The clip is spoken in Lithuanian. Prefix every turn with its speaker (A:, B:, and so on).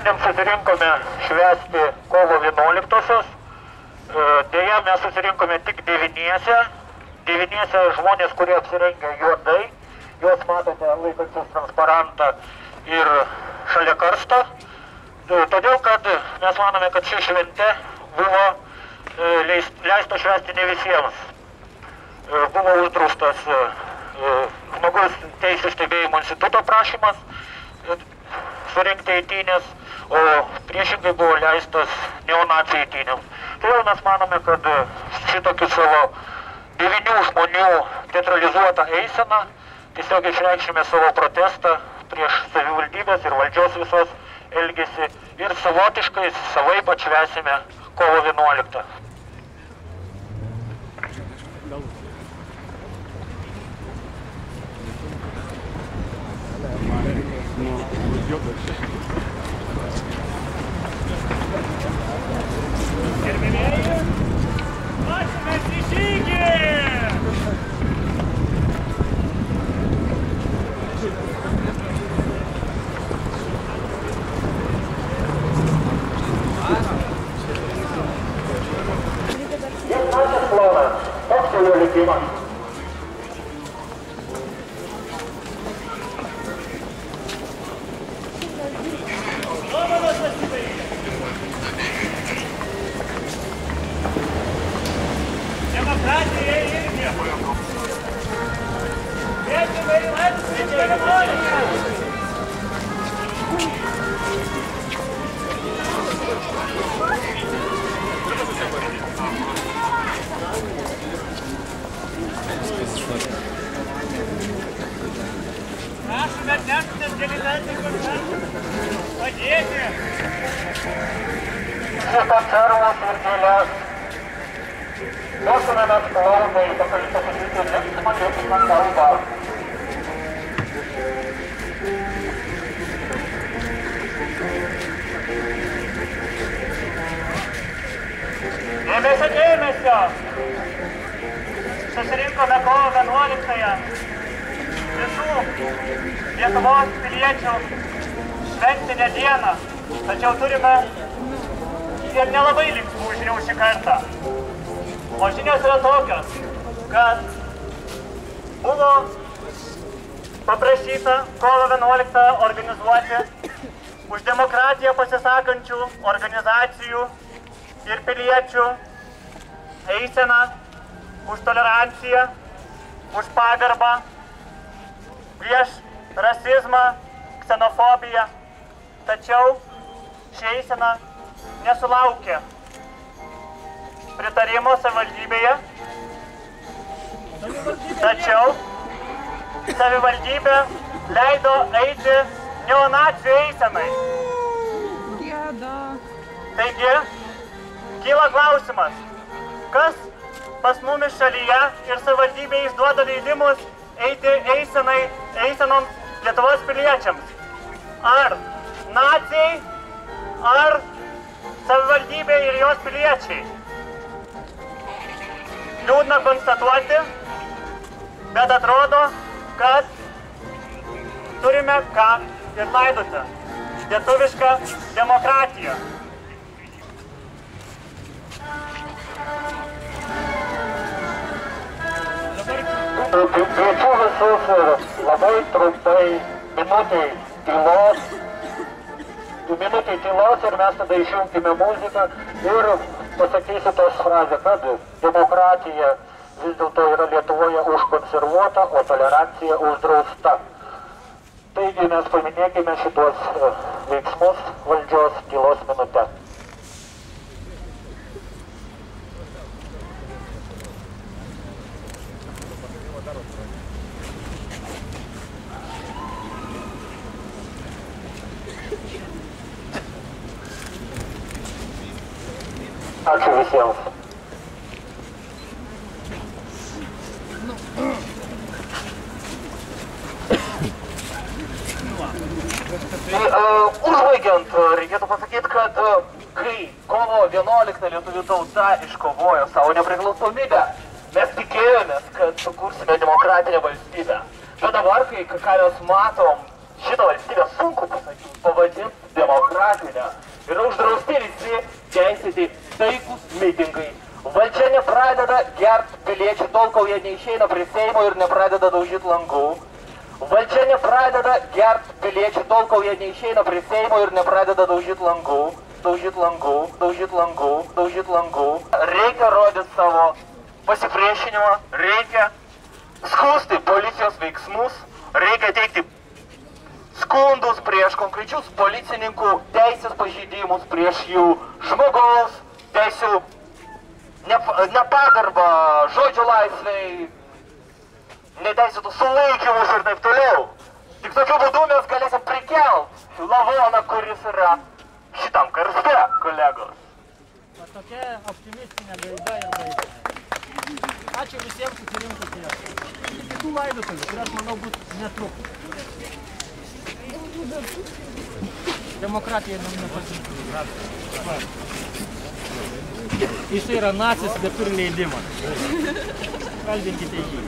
A: Šiandien susirinkome švęsti kovo 11-osios. Deja, mes susirinkome tik 9 žmonės, kurie apsirengė juodai. Juos matote laikančius transparantą ir šalia karsto. Todėl, kad mes manome, kad ši šventė buvo leista švęsti ne visiems. Buvo uždraustas žmogaus teisų stebėjimo instituto prašymas surinkti eitynės, o priešingai buvo leistas neonacijų eitynėms. Todėl mes manome, kad šitokį savo 9 žmonių teatralizuotą eiseną tiesiog išreikšime savo protestą prieš savivaldybės ir valdžios visos elgesį ir savotiškai savaip atšvęsime kovo 11.
B: Gerbėmėjai, ačiūmės į žygį!
A: Jis našas planas, toks jau likimas.
B: Demokratija irgi. Gerbėmėjai, ačiūmės į žygį! Prašome atneštis dalyvauti koncertą. Padėti.
A: Konservus ir gėlės. Duosime mes klausai, pasakyti linksmą lietuvių kalbą.
B: Dėmesio! Susirinkome kovo 11-ąją. Visų Lietuvos piliečių šventinę dieną. Tačiau turime ir nelabai linksmų žinių šį kartą. O žinios yra tokios, kad buvo paprašyta kovo 11 organizuoti už demokratiją pasisakančių organizacijų ir piliečių eiseną, už toleranciją, už pagarbą, prieš rasizmą, ksenofobiją. Tačiau ši eisena nesulaukė pritarimo savivaldybėje. Tačiau savivaldybė leido eiti neonacijų eisenai. Taigi, kyla klausimas, kas pas mumis šalyje ir savivaldybė išduoda leidimus eiti eisenoms Lietuvos piliečiams? Ar nacijai, ar savivaldybė ir jos piliečiai? Liūdna konstatuoti, bet atrodo, kad turime ką ir laidoti. Lietuvišką demokratiją.
A: Kviečiu visus labai trumpai minutei tylos ir mes tada išjungkime muziką ir pasakysiu tos frazę, kad demokratija vis dėlto yra Lietuvoje užkonservuota, o tolerancija uždrausta. Taigi mes paminėkime šitos veiksmus valdžios tylos minute. Ačiū visiems. Užbaigiant, reikėtų pasakyti, kad kai kovo 11 lietuvių tauta iškovojo savo nepriklausomybę, mes tikėjomės, kad sukursime demokratinę valstybę. Bet dabar, kai ką mes matom
C: šitą valstybę sunku pavadinti demokratinę. Yra uždrausti visi teisėti taikus mitingai. Valdžia nepradeda gert piliečių tol, kol jie neišeina prie Seimo ir nepradeda daužyti langų. Valdžia nepradeda gert piliečių tol, kol jie neišeina prie Seimo ir nepradeda daužyti langų. Daužyti langų, daužyti langų, daužyti langų. Reikia rodyti savo pasipriešinimą, reikia skųsti policijos veiksmus, reikia teikti skundus prieš konkrečius policininkų teisės pažeidimus, prieš jų žmogaus teisių nepagarbą, žodžio laisvei, neteisėtų sulaikymus ir taip toliau. Tik tokiu būdu mes galėsim prikelt lavoną, kuris yra šitam karste, kolegos.
D: Tokia optimistinė gaida ir baigta. Ačiū visiems susirinkusiems. Iki kitų laidotuvių, kurios, manau, bus netrukus. Demokratija nam nepatinka. Jis yra nacis, bet turi leidimą. Kalbinkite jį.